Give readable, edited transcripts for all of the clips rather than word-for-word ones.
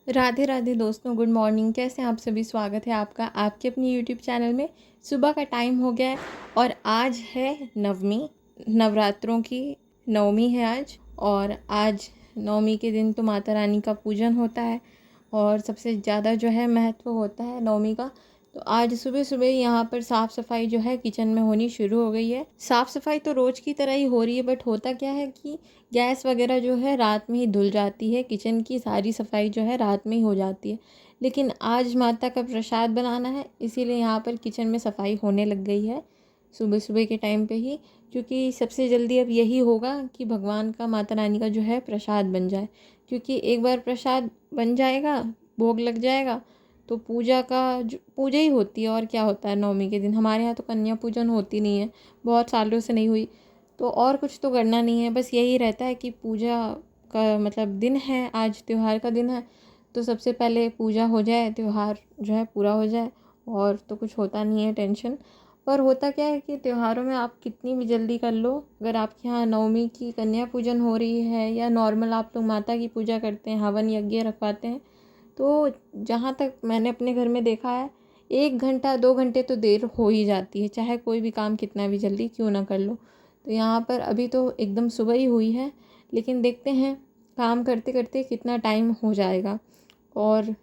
राधे राधे दोस्तों, good morning. कैसे हैं आप सभी? स्वागत है आपका आपके अपनी यूट्यूब चैनल में। सुबह का टाइम हो गया है और आज है नवमी। नवरात्रों की नवमी है आज। और आज नवमी के दिन तो माता रानी का पूजन होता है और सबसे ज़्यादा जो है महत्व होता है नवमी का। तो आज सुबह सुबह यहाँ पर साफ़ सफाई जो है किचन में होनी शुरू हो गई है। साफ़ सफाई तो रोज़ की तरह ही हो रही है, बट होता क्या है कि गैस वगैरह जो है रात में ही धुल जाती है। किचन की सारी सफाई जो है रात में ही हो जाती है। लेकिन आज माता का प्रसाद बनाना है, इसीलिए यहाँ पर किचन में सफाई होने लग गई है सुबह सुबह के टाइम पे ही। क्योंकि सबसे जल्दी अब यही होगा कि भगवान का, माता रानी का जो है प्रसाद बन जाए। क्योंकि एक बार प्रसाद बन जाएगा, भोग लग जाएगा, तो पूजा का जो पूजा ही होती है। और क्या होता है नवमी के दिन? हमारे यहाँ तो कन्या पूजन होती नहीं है, बहुत सालों से नहीं हुई। तो और कुछ तो करना नहीं है, बस यही रहता है कि पूजा का मतलब दिन है, आज त्यौहार का दिन है, तो सबसे पहले पूजा हो जाए, त्यौहार जो है पूरा हो जाए। और तो कुछ होता नहीं है टेंशन। पर होता क्या है कि त्योहारों में आप कितनी भी जल्दी कर लो, अगर आपके यहाँ नवमी की कन्या पूजन हो रही है या नॉर्मल आप लोग माता की पूजा करते हैं, हवन यज्ञ रखवाते हैं, तो जहाँ तक मैंने अपने घर में देखा है, 1 घंटा 2 घंटे तो देर हो ही जाती है, चाहे कोई भी काम कितना भी जल्दी क्यों ना कर लो। तो यहाँ पर अभी तो एकदम सुबह ही हुई है, लेकिन देखते हैं काम करते करते कितना टाइम हो जाएगा। और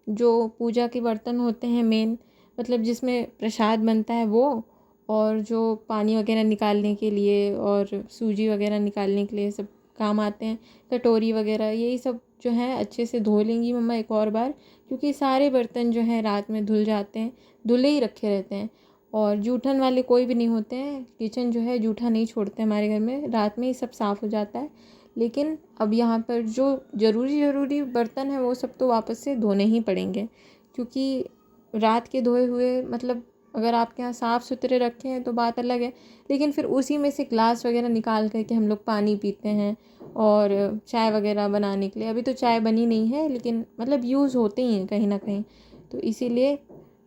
जो पूजा के बर्तन होते हैं मेन, मतलब जिसमें प्रसाद बनता है वो, और जो पानी वगैरह निकालने के लिए और सूजी वगैरह निकालने के लिए सब काम आते हैं, कटोरी वगैरह, यही सब जो है अच्छे से धो लेंगी मम्मा एक और बार। क्योंकि सारे बर्तन जो हैं रात में धुल जाते हैं, धुले ही रखे रहते हैं। और जूठन वाले कोई भी नहीं होते हैं, किचन जो है जूठा नहीं छोड़ते हमारे घर में, रात में ही सब साफ़ हो जाता है। लेकिन अब यहाँ पर जो ज़रूरी ज़रूरी बर्तन है वो सब तो वापस से धोने ही पड़ेंगे। क्योंकि रात के धोए हुए, मतलब अगर आपके यहाँ साफ़ सुथरे रखे हैं तो बात अलग है, लेकिन फिर उसी में से ग्लास वगैरह निकाल करके हम लोग पानी पीते हैं और चाय वगैरह बनाने के लिए। अभी तो चाय बनी नहीं है, लेकिन मतलब यूज़ होते ही हैं कहीं ना कहीं। तो इसीलिए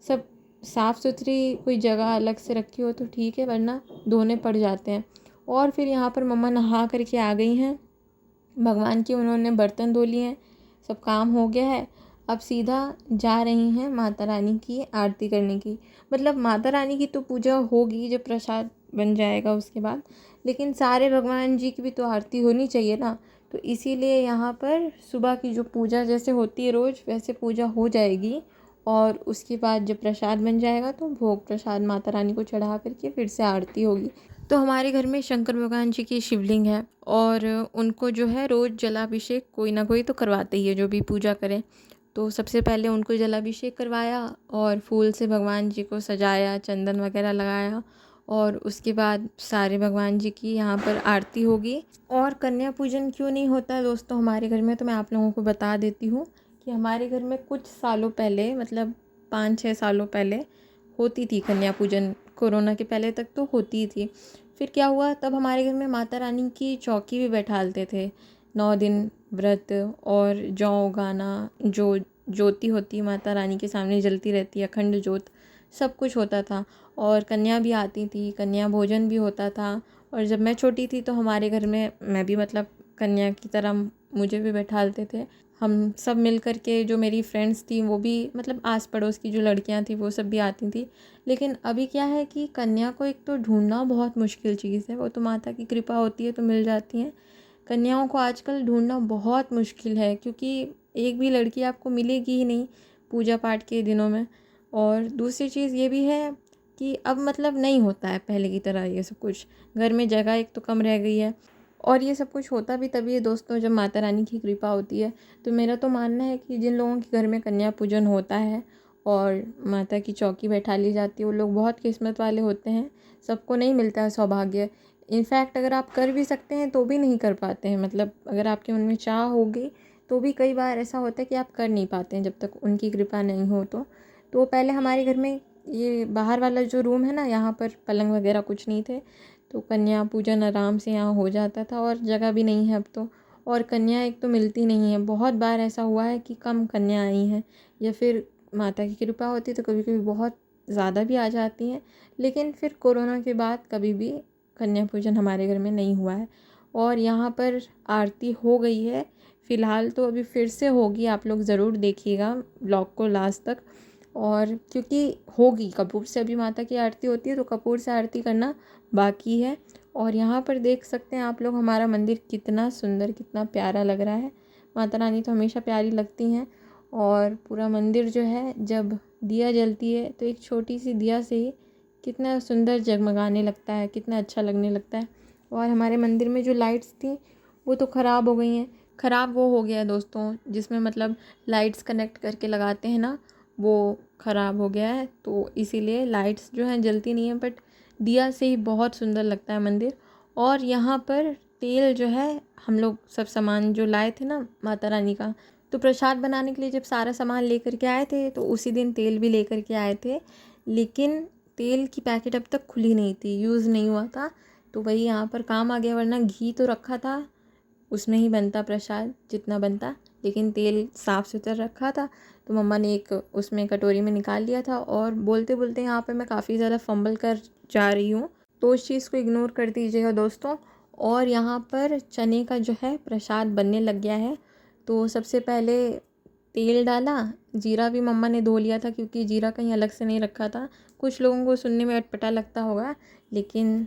सब साफ़ सुथरी कोई जगह अलग से रखी हो तो ठीक है, वरना धोने पड़ जाते हैं। और फिर यहाँ पर मम्मा नहा करके आ गई हैं, भगवान की उन्होंने बर्तन धो लिए हैं, सब काम हो गया है। अब सीधा जा रही हैं माता रानी की आरती करने की। मतलब माता रानी की तो पूजा होगी जब प्रसाद बन जाएगा उसके बाद, लेकिन सारे भगवान जी की भी तो आरती होनी चाहिए ना। तो इसीलिए यहाँ पर सुबह की जो पूजा जैसे होती है रोज़, वैसे पूजा हो जाएगी। और उसके बाद जब प्रसाद बन जाएगा तो भोग प्रसाद माता रानी को चढ़ा करके फिर से आरती होगी। तो हमारे घर में शंकर भगवान जी की शिवलिंग है और उनको जो है रोज़ जलाभिषेक कोई ना कोई तो करवाते ही है, जो भी पूजा करें। तो सबसे पहले उनको जलाभिषेक करवाया और फूल से भगवान जी को सजाया, चंदन वगैरह लगाया। और उसके बाद सारे भगवान जी की यहाँ पर आरती होगी। और कन्या पूजन क्यों नहीं होता है दोस्तों हमारे घर में, तो मैं आप लोगों को बता देती हूँ कि हमारे घर में कुछ सालों पहले, मतलब 5-6 सालों पहले होती थी कन्या पूजन। कोरोना के पहले तक तो होती ही थी। फिर क्या हुआ, तब हमारे घर में माता रानी की चौकी भी बैठालते थे, 9 दिन व्रत। और जौ गाना, जो ज्योति होती है माता रानी के सामने जलती रहती है, अखंड ज्योत, सब कुछ होता था। और कन्या भी आती थी, कन्या भोजन भी होता था। और जब मैं छोटी थी तो हमारे घर में मैं भी मतलब कन्या की तरह मुझे भी बैठालते थे। हम सब मिल कर के, जो मेरी फ्रेंड्स थी वो भी, मतलब आस पड़ोस की जो लड़कियां थी वो सब भी आती थी। लेकिन अभी क्या है कि कन्या को एक तो ढूंढना बहुत मुश्किल चीज़ है, वो तो माता की कृपा होती है तो मिल जाती हैं। कन्याओं को आजकल ढूंढना बहुत मुश्किल है, क्योंकि एक भी लड़की आपको मिलेगी ही नहीं पूजा पाठ के दिनों में। और दूसरी चीज़ ये भी है कि अब मतलब नहीं होता है पहले की तरह ये सब कुछ, घर में जगह एक तो कम रह गई है। और ये सब कुछ होता भी तभी है दोस्तों जब माता रानी की कृपा होती है। तो मेरा तो मानना है कि जिन लोगों के घर में कन्या पूजन होता है और माता की चौकी बैठा ली जाती है, वो लोग बहुत किस्मत वाले होते हैं। सबको नहीं मिलता है सौभाग्य। इनफैक्ट अगर आप कर भी सकते हैं तो भी नहीं कर पाते हैं, मतलब अगर आपके मन में चाह होगी तो भी कई बार ऐसा होता है कि आप कर नहीं पाते हैं जब तक उनकी कृपा नहीं हो। तो पहले हमारे घर में ये बाहर वाला जो रूम है ना, यहाँ पर पलंग वगैरह कुछ नहीं थे, तो कन्या पूजन आराम से यहाँ हो जाता था। और जगह भी नहीं है अब तो। और कन्या एक तो मिलती नहीं है, बहुत बार ऐसा हुआ है कि कम कन्या आई हैं, या फिर माता की कृपा होती है तो कभी कभी बहुत ज़्यादा भी आ जाती हैं। लेकिन फिर कोरोना के बाद कभी भी कन्या पूजन हमारे घर में नहीं हुआ है। और यहाँ पर आरती हो गई है, फ़िलहाल तो अभी फिर से होगी, आप लोग ज़रूर देखिएगा ब्लॉग को लास्ट तक। और क्योंकि होगी, कपूर से अभी माता की आरती होती है तो कपूर से आरती करना बाकी है। और यहाँ पर देख सकते हैं आप लोग हमारा मंदिर कितना सुंदर, कितना प्यारा लग रहा है। माता रानी तो हमेशा प्यारी लगती हैं। और पूरा मंदिर जो है, जब दिया जलती है तो एक छोटी सी दिया से ही कितना सुंदर जगमगाने लगता है, कितना अच्छा लगने लगता है। और हमारे मंदिर में जो लाइट्स थी वो तो ख़राब हो गई हैं। ख़राब वो हो गया है दोस्तों, जिसमें मतलब लाइट्स कनेक्ट करके लगाते हैं ना, वो ख़राब हो गया है, तो इसीलिए लाइट्स जो हैं जलती नहीं है। बट दिया से ही बहुत सुंदर लगता है मंदिर। और यहाँ पर तेल जो है, हम लोग सब सामान जो लाए थे ना माता रानी का, तो प्रसाद बनाने के लिए जब सारा सामान लेकर के आए थे तो उसी दिन तेल भी लेकर के आए थे। लेकिन तेल की पैकेट अब तक खुली नहीं थी, यूज़ नहीं हुआ था, तो वही यहाँ पर काम आ गया। वरना घी तो रखा था, उसमें ही बनता प्रसाद जितना बनता, लेकिन तेल साफ़ सुथरा रखा था तो मम्मा ने एक उसमें कटोरी में निकाल लिया था। और बोलते बोलते यहाँ पे मैं काफ़ी ज़्यादा फंबल कर जा रही हूँ, तो उस चीज़ को इग्नोर कर दीजिएगा दोस्तों। और यहाँ पर चने का जो है प्रसाद बनने लग गया है। तो सबसे पहले तेल डाला, जीरा भी मम्मा ने धो लिया था क्योंकि जीरा कहीं अलग से नहीं रखा था। कुछ लोगों को सुनने में अटपटा लगता होगा, लेकिन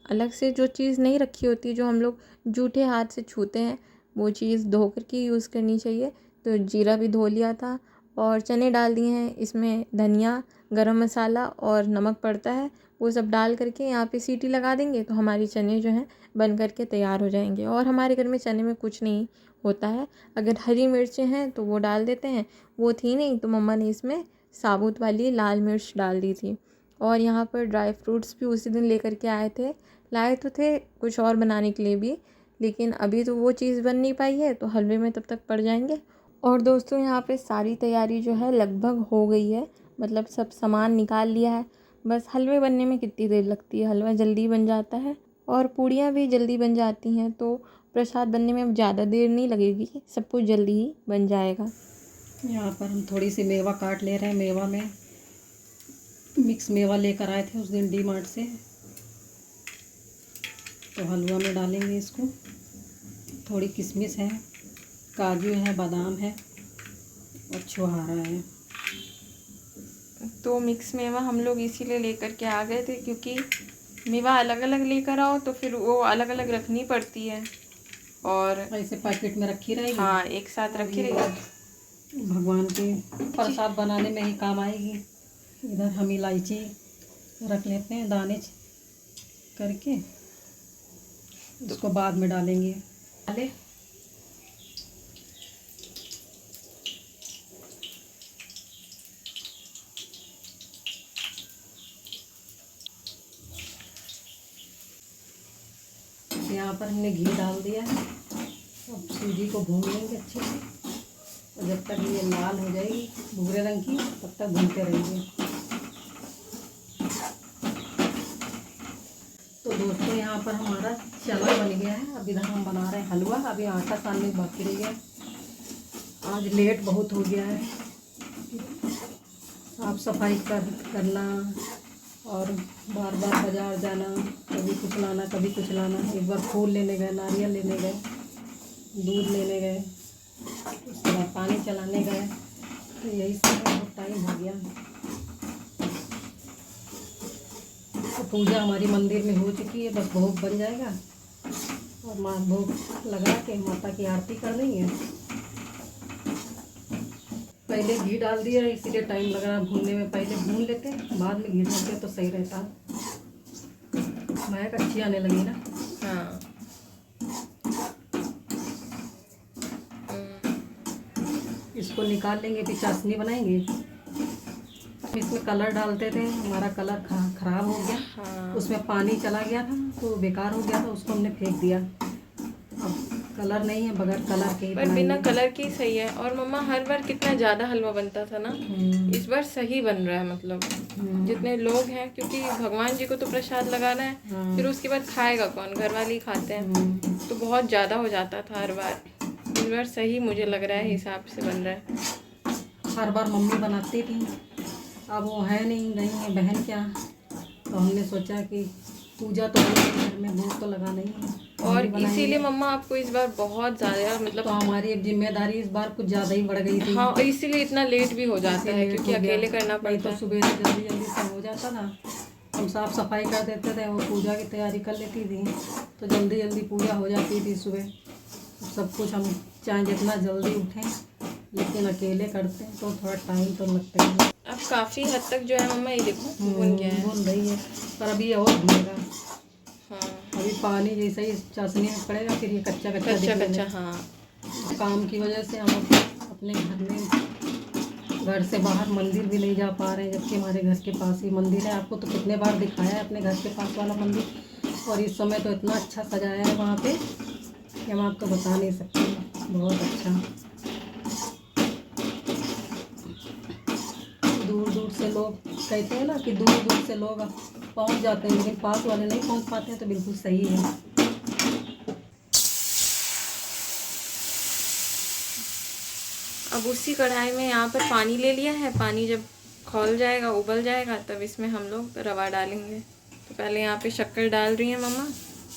अलग से जो चीज़ नहीं रखी होती, जो हम लोग जूठे हाथ से छूते हैं, वो चीज़ धो कर के यूज़ करनी चाहिए। तो जीरा भी धो लिया था और चने डाल दिए हैं। इसमें धनिया, गरम मसाला और नमक पड़ता है, वो सब डाल करके यहाँ पे सीटी लगा देंगे तो हमारी चने जो हैं बन कर के तैयार हो जाएंगे। और हमारे घर में चने में कुछ नहीं होता है, अगर हरी मिर्चें हैं तो वो डाल देते हैं, वो थी नहीं तो मम्मा ने इसमें साबुत वाली लाल मिर्च डाल दी थी। और यहाँ पर ड्राई फ्रूट्स भी उसी दिन लेकर के आए थे, लाए तो थे कुछ और बनाने के लिए भी, लेकिन अभी तो वो चीज़ बन नहीं पाई है तो हलवे में तब तक पड़ जाएंगे। और दोस्तों यहाँ पे सारी तैयारी जो है लगभग हो गई है, मतलब सब सामान निकाल लिया है। बस हलवे बनने में कितनी देर लगती है, हलवा जल्दी बन जाता है और पूड़ियाँ भी जल्दी बन जाती हैं, तो प्रसाद बनने में ज़्यादा देर नहीं लगेगी, सब कुछ जल्दी ही बन जाएगा। यहाँ पर हम थोड़ी सी मेवा काट ले रहे हैं। मेवा में मिक्स मेवा लेकर आए थे उस दिन डी मार्ट से, तो हलवा में डालेंगे इसको। थोड़ी किशमिश है, काजू है, बादाम है और छुहारा है। तो मिक्स मेवा हम लोग इसीलिए लेकर के आ गए थे क्योंकि मेवा अलग अलग लेकर आओ तो फिर वो अलग अलग रखनी पड़ती है, और ऐसे पैकेट में रखी रहेगी। हाँ, एक साथ रखी रहेगी, भगवान के प्रसाद बनाने में ही काम आएगी। इधर हम इलायची रख लेते हैं दाने करके, उसको बाद में डालेंगे। डाले यहाँ पर हमने घी डाल दिया है। अब सूजी को भून लेंगे अच्छे से, और जब तक ये लाल हो जाएगी भूरे रंग की तब तक भूनते रहेंगे। तो दोस्तों यहाँ पर हमारा चना बन गया है। अब इधर हम बना रहे हैं हलवा। अभी आटा सानने बाकी रह गया, आज लेट बहुत हो गया है। साफ सफाई करना और बार बार बाज़ार जाना, कभी कुछ लाना कभी कुछ लाना। एक बार फूल लेने गए, नारियल लेने गए, दूध लेने गए, उसके बाद पानी चलाने गए, तो यही सब बहुत टाइम हो गया। तो पूजा हमारी मंदिर में हो चुकी है, बस भोग बन जाएगा और माँ भोग लगा के माता की आरती कर देंगे। पहले घी डाल दिया इसीलिए टाइम लग रहा भूनने में। पहले भून लेते बाद में घी डालते तो सही रहता। महक अच्छी आने लगी ना। हाँ। इसको निकाल लेंगे, फिर चाशनी बनाएंगे। इसमें कलर डालते थे, हमारा कलर खराब हो गया। हाँ। उसमें पानी चला गया था तो बेकार हो गया था, उसको हमने फेंक दिया। अब कलर नहीं है, बगैर कलर के ही पर बिना कलर के ही सही है। और मम्मा हर बार कितना ज़्यादा हलवा बनता था ना, इस बार सही बन रहा है। मतलब जितने लोग हैं, क्योंकि भगवान जी को तो प्रसाद लगाना है, फिर उसके बाद खाएगा कौन, घर वाले ही खाते हैं, तो बहुत ज़्यादा हो जाता था हर बार। इस बार सही मुझे लग रहा है, हिसाब से बन रहा है। हर बार मम्मी बनाती थी, अब वो है नहीं, गई है बहन क्या, तो हमने सोचा कि पूजा तो घर में भोग तो लगाना ही है, और भी बनाएंगे। इसीलिए मम्मा आपको इस बार बहुत ज़्यादा मतलब तो हमारी अब जिम्मेदारी इस बार कुछ ज़्यादा ही बढ़ गई थी। हाँ, और इसीलिए इतना लेट भी हो जाता है क्योंकि अकेले करना नहीं पड़ता तो है। सुबह से जल्दी जल्दी सब हो जाता था। हम साफ सफाई कर देते थे, वो पूजा की तैयारी कर लेती थी, तो जल्दी जल्दी पूजा हो जाती थी सुबह। सब कुछ हम चाहे जितना जल्दी उठें, लेकिन अकेले करते हैं तो थोड़ा टाइम तो लगता है। अब काफ़ी हद तक जो है मम्मा ये देखो बुन गया है। बुन रही है, पर अभी और भुनेगा। हाँ, अभी पानी जैसे ही चाशनी में पड़ेगा, फिर ये कच्चा कच्चा कच्चा दिखने कच्चा। लगेगा। हाँ, काम की वजह से हम अपने घर से बाहर मंदिर भी नहीं जा पा रहे हैं, जबकि हमारे घर के पास ही मंदिर है। आपको तो कितने बार दिखाया है अपने घर के पास वाला मंदिर, और इस समय तो इतना अच्छा सजाया है वहाँ पे कि हम आपको बता नहीं सकते। बहुत अच्छा, दूर दूर से लोग कहते हैं ना कि दूर दूर से लोग पहुँच जाते हैं, लेकिन पास वाले नहीं पहुँच पाते हैं, तो बिल्कुल सही है। अब उसी कढ़ाई में यहाँ पर पानी ले लिया है। पानी जब खौल जाएगा, उबल जाएगा, तब इसमें हम लोग रवा डालेंगे। तो पहले यहाँ पे शक्कर डाल रही हैं मम्मा,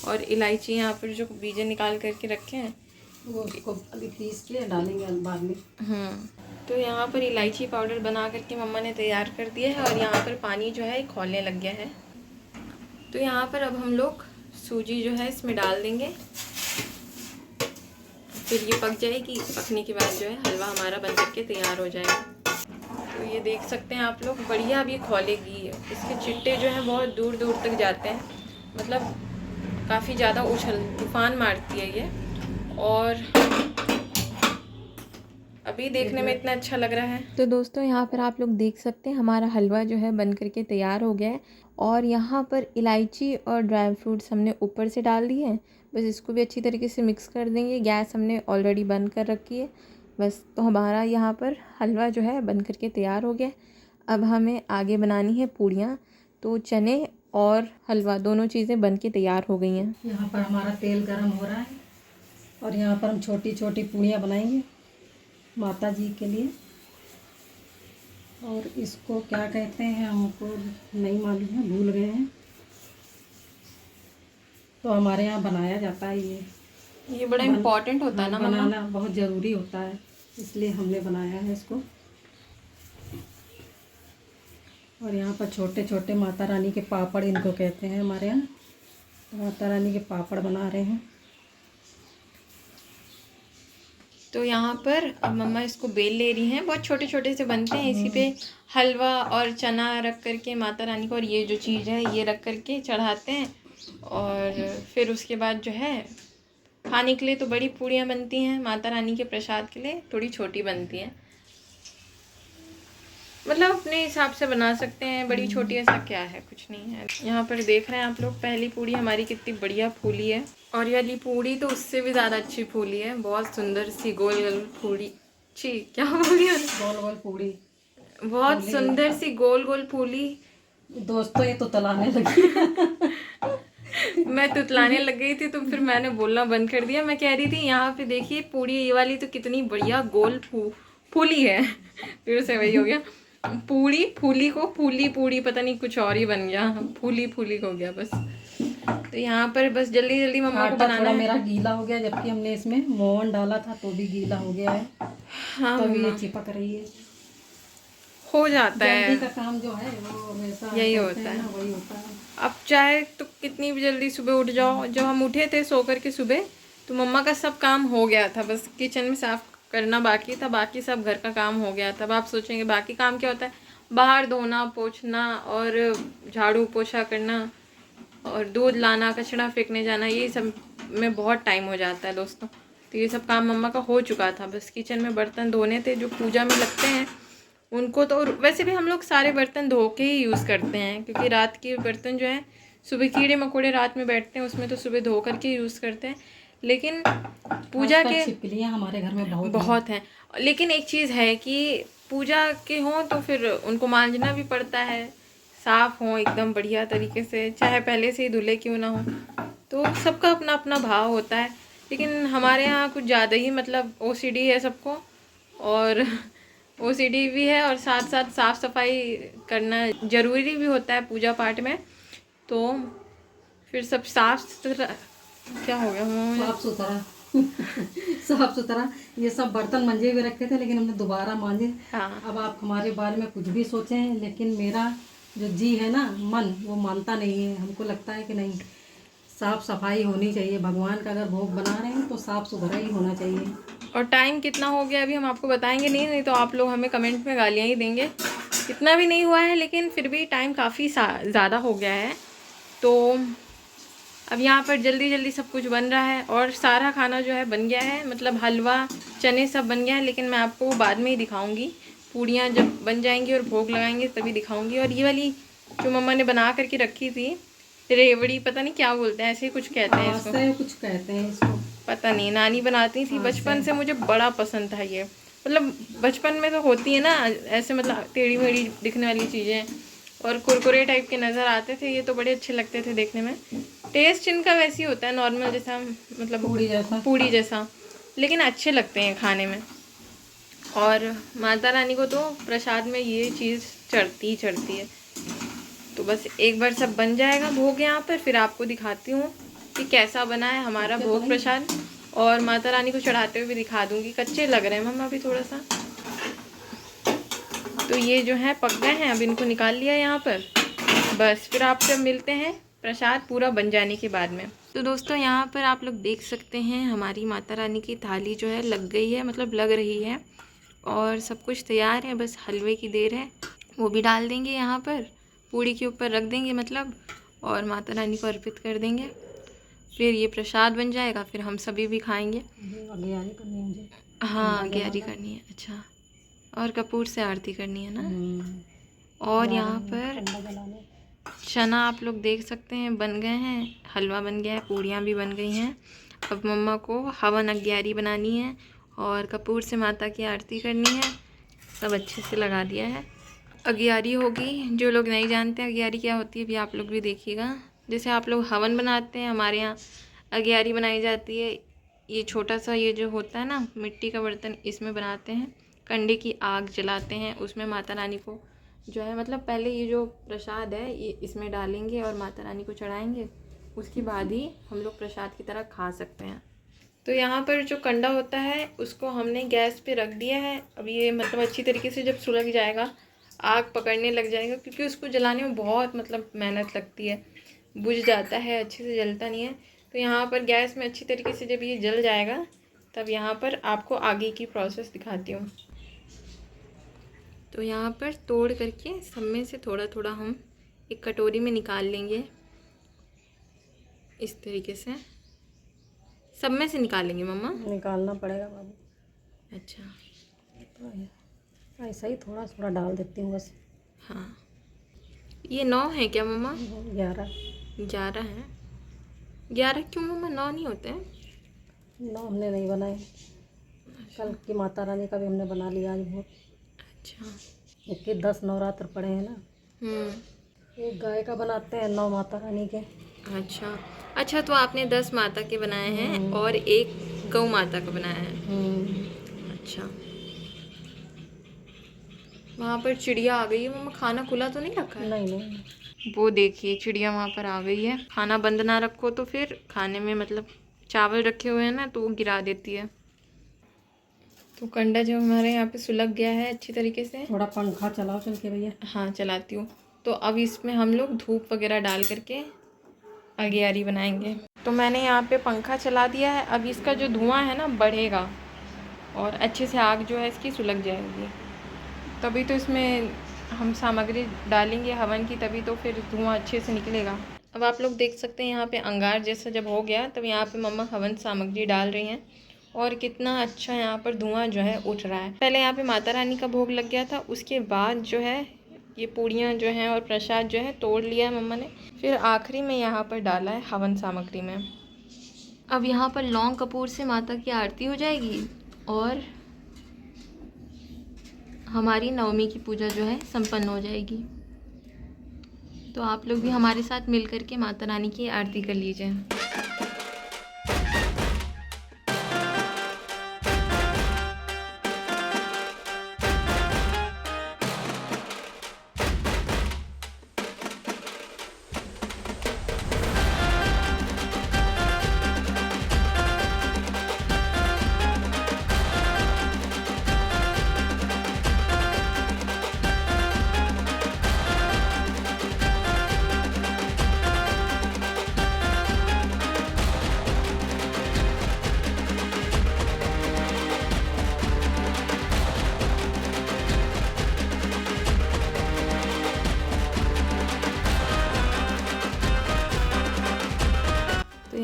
और इलायची यहाँ पर जो बीजे निकाल करके रखे हैं वो उसको अभी पीस के डालेंगे बाद में। तो यहाँ पर इलायची पाउडर बना करके मम्मा ने तैयार कर दिया है, और यहाँ पर पानी जो है खौलने लग गया है। तो यहाँ पर अब हम लोग सूजी जो है इसमें डाल देंगे, फिर ये पक जाएगी। पकने के बाद जो है हलवा हमारा बन करके तैयार हो जाएगा। तो ये देख सकते हैं आप लोग, बढ़िया अभी खौलेगी। इसके चिट्टे जो हैं बहुत दूर दूर तक जाते हैं, मतलब काफ़ी ज़्यादा तूफान मारती है ये, और अभी देखने में इतना अच्छा लग रहा है। तो दोस्तों यहाँ पर आप लोग देख सकते हैं हमारा हलवा जो है बन करके तैयार हो गया है, और यहाँ पर इलायची और ड्राई फ्रूट्स हमने ऊपर से डाल दिए हैं। बस इसको भी अच्छी तरीके से मिक्स कर देंगे। गैस हमने ऑलरेडी बंद कर रखी है बस। तो हमारा यहाँ पर हलवा जो है बन करके तैयार हो गया। अब हमें आगे बनानी है पूड़ियाँ। तो चने और हलवा दोनों चीज़ें बन के तैयार हो गई हैं। यहाँ पर हमारा तेल गरम हो रहा है, और यहाँ पर हम छोटी छोटी पूड़ियाँ बनाएंगे माता जी के लिए। और इसको क्या कहते हैं हमको नहीं मालूम है, भूल गए हैं। तो हमारे यहाँ बनाया जाता है ये बड़ा इम्पोर्टेंट होता है ना, बनाना बहुत ज़रूरी होता है, इसलिए हमने बनाया है इसको। और यहाँ पर छोटे छोटे माता रानी के पापड़ इनको कहते हैं हमारे यहाँ। तो माता रानी के पापड़ बना रहे हैं। तो यहाँ पर अब मम्मा इसको बेल ले रही हैं। बहुत छोटे छोटे से बनते हैं। इसी पे हलवा और चना रख करके माता रानी को, और ये जो चीज़ है ये रख करके चढ़ाते हैं, और फिर उसके बाद जो है खाने के लिए तो बड़ी पूड़ियाँ बनती हैं, माता रानी के प्रसाद के लिए थोड़ी छोटी बनती हैं। मतलब अपने हिसाब से बना सकते हैं, बड़ी छोटी ऐसा क्या है, कुछ नहीं है। यहाँ पर देख रहे हैं आप लोग, पहली पूड़ी हमारी कितनी बढ़िया फूली है, और ये वाली पूड़ी तो उससे भी ज़्यादा अच्छी फूली है। बहुत सुंदर सी गोल गोल पूड़ी, छी क्या बोली, गोल गोल पूड़ी, बहुत सुंदर सी गोल गोल फूली। दोस्तों ये तो तलाने लगी। मैं तुतलाने लग गई थी, तो फिर मैंने बोलना बंद कर दिया। मैं कह रही थी यहाँ पे देखिए पूड़ी ये वाली तो कितनी बढ़िया गोल फूली है। फिर से वही हो गया, पूड़ी फूली को फूली पूड़ी, पता नहीं कुछ और ही बन गया, फूली फूली हो गया बस। तो यहाँ पर बस जल्दी जल्दी मम्मा को बनाना है। मेरा गीला हो गया, जबकि हमने इसमें मोहन डाला था तो भी गीला हो गया है। हाँ, तो ये चिपक रही है। हो जाता है, जल्दी का काम जो है वो हमेशा यही होता है। वही होता है। अब चाहे तो कितनी भी जल्दी सुबह उठ जाओ, जब हम उठे थे सो कर के सुबह, तो मम्मा का सब काम हो गया था, बस किचन में साफ करना बाकी था, बाकी सब घर का काम हो गया था। अब आप सोचेंगे बाकी काम क्या होता है, बाहर धोना पोछना और झाड़ू पोछा करना और दूध लाना, कचरा फेंकने जाना, ये सब में बहुत टाइम हो जाता है दोस्तों। तो ये सब काम मम्मा का हो चुका था, बस किचन में बर्तन धोने थे जो पूजा में लगते हैं उनको। तो वैसे भी हम लोग सारे बर्तन धो के ही यूज़ करते हैं, क्योंकि रात के बर्तन जो हैं सुबह कीड़े मकोड़े रात में बैठते हैं उसमें, तो सुबह धो करके यूज़ करते हैं। लेकिन पूजा के छिपकलियाँ हमारे घर में बहुत हैं। लेकिन एक चीज़ है कि पूजा के हों तो फिर उनको मांजना भी पड़ता है, साफ़ हों एकदम बढ़िया तरीके से, चाहे पहले से ही धुले क्यों ना हो। तो सबका अपना अपना भाव होता है, लेकिन हमारे यहाँ कुछ ज़्यादा ही मतलब OCD है सबको, और OCD भी है, और साथ साथ साफ़ सफाई करना ज़रूरी भी होता है पूजा पाठ में। तो फिर सब साफ सुथरा क्या हो गया मम्मा? साफ सुथरा साफ सुथरा। ये सब बर्तन मंजे हुए रखे थे लेकिन हमने दोबारा मांजे। हाँ। अब आप हमारे बारे में कुछ भी सोचें लेकिन मेरा जो जी है ना, मन, वो मानता नहीं है। हमको लगता है कि नहीं, साफ सफाई होनी चाहिए। भगवान का अगर भोग बना रहे हैं तो साफ सुथरा ही होना चाहिए। और टाइम कितना हो गया अभी हम आपको बताएंगे नहीं तो आप लोग हमें कमेंट में गालियाँ ही देंगे। इतना भी नहीं हुआ है लेकिन फिर भी टाइम काफ़ी ज़्यादा हो गया है। तो अब यहाँ पर जल्दी जल्दी सब कुछ बन रहा है और सारा खाना जो है बन गया है, मतलब हलवा चने सब बन गया है। लेकिन मैं आपको बाद में ही दिखाऊंगी, पूड़ियाँ जब बन जाएंगी और भोग लगाएंगे तभी दिखाऊंगी। और ये वाली जो मम्मा ने बना करके रखी थी रेवड़ी, पता नहीं क्या बोलते हैं, ऐसे ही कुछ कहते हैं इसको, कुछ कहते हैं इसको, पता नहीं। नानी बनाती थी बचपन से, मुझे बड़ा पसंद था ये। मतलब बचपन में तो होती है ना ऐसे, मतलब टेढ़ी मेढ़ी दिखने वाली चीज़ें और कुरकुरे टाइप के नज़र आते थे, ये तो बड़े अच्छे लगते थे देखने में। टेस्ट इनका वैसे ही होता है नॉर्मल जैसा, मतलब पूड़ी जैसा, लेकिन अच्छे लगते हैं खाने में। और माता रानी को तो प्रसाद में ये चीज़ चढ़ती ही चढ़ती है। तो बस एक बार सब बन जाएगा भोग यहाँ पर, फिर आपको दिखाती हूँ कि कैसा बना है हमारा भोग प्रसाद, और माता रानी को चढ़ाते हुए भी दिखा दूँगी। कच्चे लग रहे हैं मम्मा अभी थोड़ा सा, तो ये जो है पक गए हैं, अब इनको निकाल लिया यहाँ पर। बस फिर आपसे मिलते हैं प्रसाद पूरा बन जाने के बाद में। तो दोस्तों यहाँ पर आप लोग देख सकते हैं हमारी माता रानी की थाली जो है लग गई है, मतलब लग रही है, और सब कुछ तैयार है। बस हलवे की देर है, वो भी डाल देंगे यहाँ पर, पूड़ी के ऊपर रख देंगे मतलब, और माता रानी को अर्पित कर देंगे। फिर ये प्रसाद बन जाएगा, फिर हम सभी भी खाएंगे। हाँ ग्यारी करनी है, अच्छा, और कपूर से आरती करनी है ना। और यहाँ पर चना आप लोग देख सकते हैं बन गए हैं, हलवा बन गया है, पूड़ियाँ भी बन गई हैं। अब मम्मा को हवन अग्यारी बनानी है और कपूर से माता की आरती करनी है। सब अच्छे से लगा दिया है। अग्यारी होगी, जो लोग नहीं जानते अग्यारी क्या होती है भी आप लोग भी देखिएगा। जैसे आप लोग हवन बनाते हैं, हमारे यहाँ अग्यारी बनाई जाती है। ये छोटा सा ये जो होता है ना मिट्टी का बर्तन, इसमें बनाते हैं, कंडे की आग जलाते हैं, उसमें माता रानी को जो है, मतलब पहले ये जो प्रसाद है ये इसमें डालेंगे और माता रानी को चढ़ाएंगे, उसके बाद ही हम लोग प्रसाद की तरह खा सकते हैं। तो यहाँ पर जो कंडा होता है उसको हमने गैस पे रख दिया है। अब ये मतलब अच्छी तरीके से जब सुलग जाएगा, आग पकड़ने लग जाएगा, क्योंकि उसको जलाने में बहुत मतलब मेहनत लगती है, बुझ जाता है, अच्छे से जलता नहीं है। तो यहाँ पर गैस में अच्छी तरीके से जब ये जल जाएगा तब यहाँ पर आपको आगे की प्रोसेस दिखाती हूँ। तो यहाँ पर तोड़ करके सब में से थोड़ा थोड़ा हम एक कटोरी में निकाल लेंगे, इस तरीके से सब में से निकालेंगे मम्मा। निकालना पड़ेगा बाबू। अच्छा, तो ऐसा ही थोड़ा थोड़ा डाल देती हूँ बस। हाँ, ये 9 है क्या मम्मा? 11 है। 11 क्यों मम्मा? 9 नहीं होते हैं? 9 हमने नहीं बनाए, कल की माता रानी का भी हमने बना लिया आज भोग। अच्छा, क्योंकि 10 नवरात्र पड़े हैं ना। एक गाय का बनाते हैं, 9 माता रानी के। अच्छा अच्छा, तो आपने 10 माता के बनाए हैं और एक गौ माता का बनाया है। अच्छा, वहाँ पर चिड़िया आ गई है मम्मा, खाना खुला तो नहीं रखा है? नहीं। वो देखिए चिड़िया वहाँ पर आ गई है। खाना बंद ना रखो तो फिर खाने में, मतलब चावल रखे हुए हैं ना तो वो गिरा देती है। तो कंडा जब हमारे यहाँ पे सुलग गया है अच्छी तरीके से, थोड़ा पंखा चलाओ चल के भैया। हाँ चलाती हूँ। तो अब इसमें हम लोग धूप वगैरह डाल करके अगियारी बनाएंगे। तो मैंने यहाँ पे पंखा चला दिया है। अब इसका जो धुआं है ना बढ़ेगा और अच्छे से आग जो है इसकी सुलग जाएगी, तभी तो इसमें हम सामग्री डालेंगे हवन की, तभी तो फिर धुआं अच्छे से निकलेगा। अब आप लोग देख सकते हैं यहाँ पे अंगार जैसा जब हो गया तब यहाँ पे मम्मा हवन सामग्री डाल रही हैं और कितना अच्छा यहाँ पर धुआं जो है उठ रहा है। पहले यहाँ पे माता रानी का भोग लग गया था, उसके बाद जो है ये पूड़ियाँ जो हैं और प्रसाद जो है तोड़ लिया है मम्मा ने, फिर आखिरी में यहाँ पर डाला है हवन सामग्री में। अब यहाँ पर लौंग कपूर से माता की आरती हो जाएगी और हमारी नवमी की पूजा जो है संपन्न हो जाएगी। तो आप लोग भी हमारे साथ मिल कर के माता रानी की आरती कर लीजिए।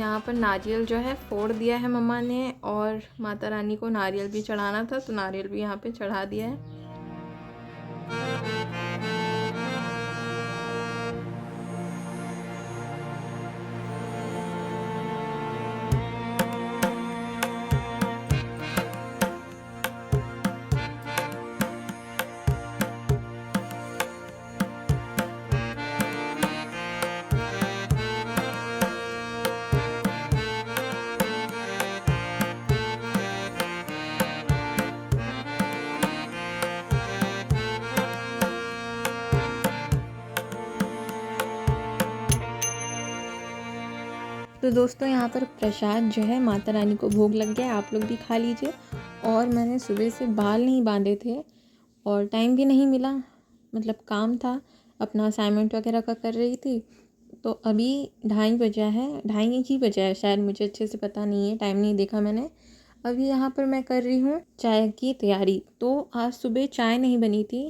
यहाँ पर नारियल जो है फोड़ दिया है मम्मा ने, और माता रानी को नारियल भी चढ़ाना था तो नारियल भी यहाँ पे चढ़ा दिया है। तो दोस्तों यहाँ पर प्रसाद जो है माता रानी को भोग लग गया, आप लोग भी खा लीजिए। और मैंने सुबह से बाल नहीं बांधे थे और टाइम भी नहीं मिला, मतलब काम था, अपना असाइनमेंट वगैरह का कर रही थी। तो अभी 2:30 बजा है, 2:30 ही बजा है शायद, मुझे अच्छे से पता नहीं है, टाइम नहीं देखा मैंने। अभी यहाँ पर मैं कर रही हूँ चाय की तैयारी। तो आज सुबह चाय नहीं बनी थी,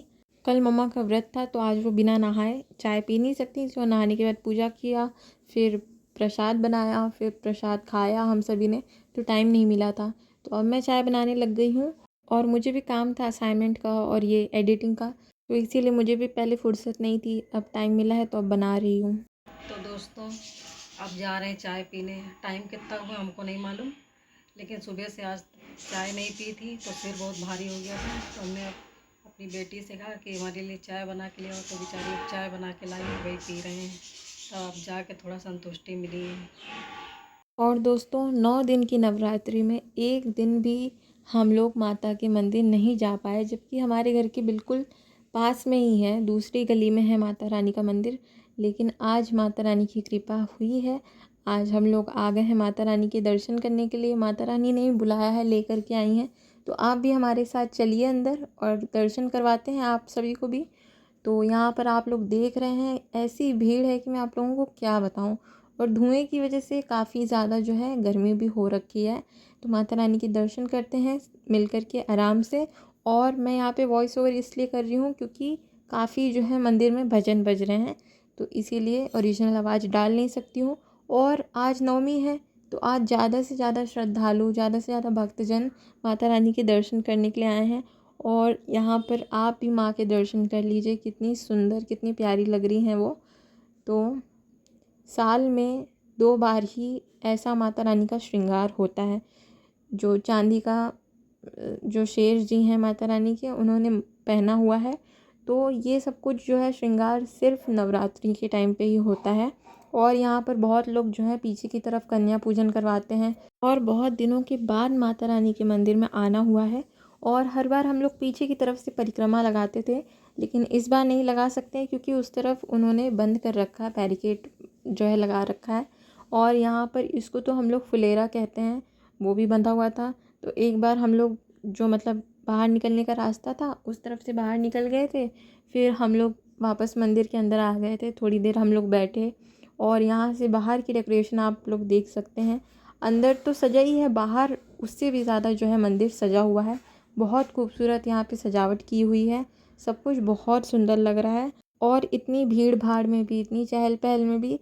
कल मम्मा का व्रत था तो आज वो बिना नहाए चाय पी नहीं सकती, तो नहाने के बाद पूजा किया, फिर प्रसाद बनाया, फिर प्रसाद खाया हम सभी ने, तो टाइम नहीं मिला था। तो अब मैं चाय बनाने लग गई हूँ, और मुझे भी काम था असाइनमेंट का और ये एडिटिंग का, तो इसीलिए मुझे भी पहले फुर्सत नहीं थी, अब टाइम मिला है तो अब बना रही हूँ। तो दोस्तों अब जा रहे हैं चाय पीने। टाइम कितना हुआ हमको नहीं मालूम, लेकिन सुबह से आज चाय नहीं पी थी तो सिर बहुत भारी हो गया था। तो हमने अपनी बेटी से कहा कि हमारे लिए चाय बना के ले आओ, तो बेचारी चाय बना के लाई, वही पी रहे हैं। तो अब जाके थोड़ा संतुष्टि मिली है। और दोस्तों 9 दिन की नवरात्रि में एक दिन भी हम लोग माता के मंदिर नहीं जा पाए, जबकि हमारे घर के बिल्कुल पास में ही है, दूसरी गली में है माता रानी का मंदिर। लेकिन आज माता रानी की कृपा हुई है, आज हम लोग आ गए हैं माता रानी के दर्शन करने के लिए। माता रानी ने ही बुलाया है, लेकर के आई हैं। तो आप भी हमारे साथ चलिए अंदर और दर्शन करवाते हैं आप सभी को भी। तो यहाँ पर आप लोग देख रहे हैं ऐसी भीड़ है कि मैं आप लोगों को क्या बताऊँ। और धुएं की वजह से काफ़ी ज़्यादा जो है गर्मी भी हो रखी है। तो माता रानी के दर्शन करते हैं मिल कर के आराम से। और मैं यहाँ पे वॉइस ओवर इसलिए कर रही हूँ क्योंकि काफ़ी जो है मंदिर में भजन बज रहे हैं, तो इसीलिए ओरिजिनल आवाज़ डाल नहीं सकती हूँ। और आज नवमी है, तो आज ज़्यादा से ज़्यादा श्रद्धालु, ज़्यादा से ज़्यादा भक्तजन माता रानी के दर्शन करने के लिए आए हैं। और यहाँ पर आप भी माँ के दर्शन कर लीजिए, कितनी सुंदर कितनी प्यारी लग रही हैं वो। तो साल में 2 बार ही ऐसा माता रानी का श्रृंगार होता है। जो चांदी का जो शेष जी हैं माता रानी के, उन्होंने पहना हुआ है। तो ये सब कुछ जो है श्रृंगार सिर्फ नवरात्रि के टाइम पे ही होता है। और यहाँ पर बहुत लोग जो है पीछे की तरफ कन्या पूजन करवाते हैं, और बहुत दिनों के बाद माता रानी के मंदिर में आना हुआ है। और हर बार हम लोग पीछे की तरफ से परिक्रमा लगाते थे, लेकिन इस बार नहीं लगा सकते क्योंकि उस तरफ उन्होंने बंद कर रखा है, बैरिकेड जो है लगा रखा है। और यहाँ पर इसको तो हम लोग फुलेरा कहते हैं, वो भी बंधा हुआ था। तो एक बार हम लोग जो मतलब बाहर निकलने का रास्ता था उस तरफ से बाहर निकल गए थे, फिर हम लोग वापस मंदिर के अंदर आ गए थे। थोड़ी देर हम लोग बैठे, और यहाँ से बाहर की डेकोरेशन आप लोग देख सकते हैं। अंदर तो सजा ही है, बाहर उससे भी ज़्यादा जो है मंदिर सजा हुआ है। बहुत खूबसूरत यहाँ पे सजावट की हुई है, सब कुछ बहुत सुंदर लग रहा है। और इतनी भीड़ भाड़ में भी, इतनी चहल पहल में भी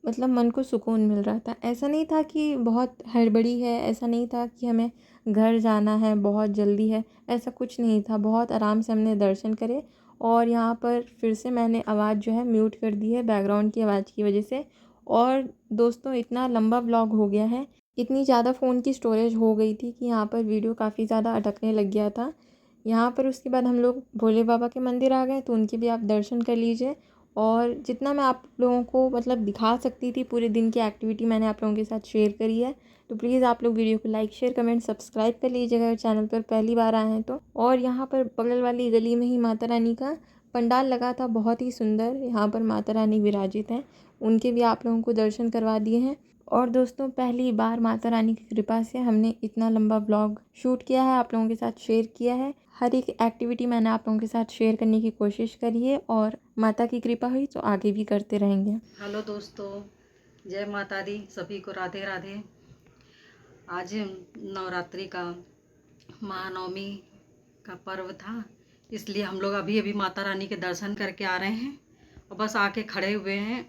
मतलब मन को सुकून मिल रहा था। ऐसा नहीं था कि बहुत हड़बड़ी है, ऐसा नहीं था कि हमें घर जाना है, बहुत जल्दी है, ऐसा कुछ नहीं था। बहुत आराम से हमने दर्शन करे। और यहाँ पर फिर से मैंने आवाज़ जो है म्यूट कर दी है बैकग्राउंड की आवाज़ की वजह से। और दोस्तों इतना लंबा व्लॉग हो गया है, इतनी ज़्यादा फ़ोन की स्टोरेज हो गई थी कि यहाँ पर वीडियो काफ़ी ज़्यादा अटकने लग गया था। यहाँ पर उसके बाद हम लोग भोले बाबा के मंदिर आ गए, तो उनके भी आप दर्शन कर लीजिए। और जितना मैं आप लोगों को मतलब दिखा सकती थी पूरे दिन की एक्टिविटी मैंने आप लोगों के साथ शेयर करी है। तो प्लीज़ आप लोग वीडियो को लाइक शेयर कमेंट सब्सक्राइब कर लीजिएगा अगर चैनल पर पहली बार आए हैं तो। और यहाँ पर बगल वाली गली में ही माता रानी का पंडाल लगा था, बहुत ही सुंदर। यहाँ पर माता रानी विराजित हैं, उनके भी आप लोगों को दर्शन करवा दिए हैं। और दोस्तों पहली बार माता रानी की कृपा से हमने इतना लंबा व्लॉग शूट किया है, आप लोगों के साथ शेयर किया है। हर एक एक्टिविटी मैंने आप लोगों के साथ शेयर करने की कोशिश करी है, और माता की कृपा हुई तो आगे भी करते रहेंगे। हेलो दोस्तों, जय माता दी, सभी को राधे राधे। आज नवरात्रि का महानवमी का पर्व था, इसलिए हम लोग अभी अभी माता रानी के दर्शन करके आ रहे हैं और बस आके खड़े हुए हैं।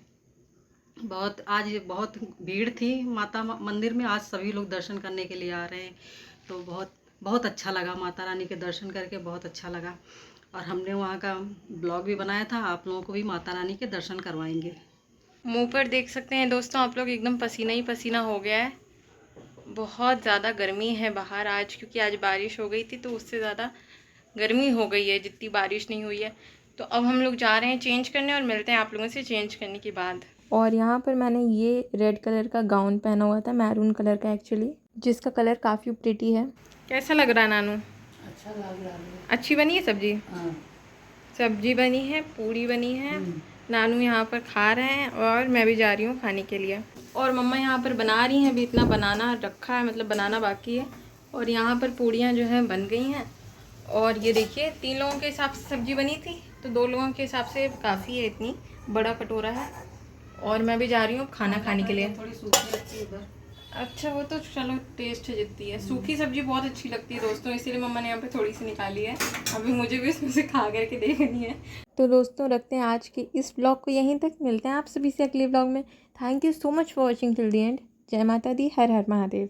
बहुत आज बहुत भीड़ थी माता मंदिर में। आज सभी लोग दर्शन करने के लिए आ रहे हैं, तो बहुत बहुत अच्छा लगा। माता रानी के दर्शन करके बहुत अच्छा लगा। और हमने वहाँ का ब्लॉग भी बनाया था, आप लोगों को भी माता रानी के दर्शन करवाएंगे। मुंह पर देख सकते हैं दोस्तों आप लोग, एकदम पसीना ही पसीना हो गया है। बहुत ज़्यादा गर्मी है बाहर आज, क्योंकि आज बारिश हो गई थी तो उससे ज़्यादा गर्मी हो गई है, जितनी बारिश नहीं हुई है। तो अब हम लोग जा रहे हैं चेंज करने और मिलते हैं आप लोगों से चेंज करने के बाद। और यहाँ पर मैंने ये रेड कलर का गाउन पहना हुआ था, मैरून कलर का एक्चुअली, जिसका कलर काफ़ी प्रिटी है। कैसा लग रहा है नानू? अच्छा लग रहा है। अच्छी बनी है सब्जी? हाँ। सब्जी बनी है, पूड़ी बनी है, नानू यहाँ पर खा रहे हैं और मैं भी जा रही हूँ खाने के लिए। और मम्मा यहाँ पर बना रही हैं, अभी इतना बनाना रखा है, मतलब बनाना बाकी है। और यहाँ पर पूड़ियाँ जो हैं बन गई हैं। और ये देखिए 3 लोगों के हिसाब से सब्जी बनी थी, तो 2 लोगों के हिसाब से काफ़ी है, इतनी बड़ा कटोरा है। और मैं भी जा रही हूँ खाना खाने के लिए। थोड़ी सूखी लगती है इधर। अच्छा, वो तो चलो टेस्ट है जितनी है। सूखी सब्जी बहुत अच्छी लगती है दोस्तों, इसीलिए मम्मा ने यहाँ पे थोड़ी सी निकाली है। अभी मुझे भी इसमें से खा करके देखनी है। तो दोस्तों रखते हैं आज के इस ब्लॉग को यहीं तक, मिलते हैं आप सभी से अगले ब्लॉग में। Thank you so much for watching till the end. जय माता दी, हर हर महादेव।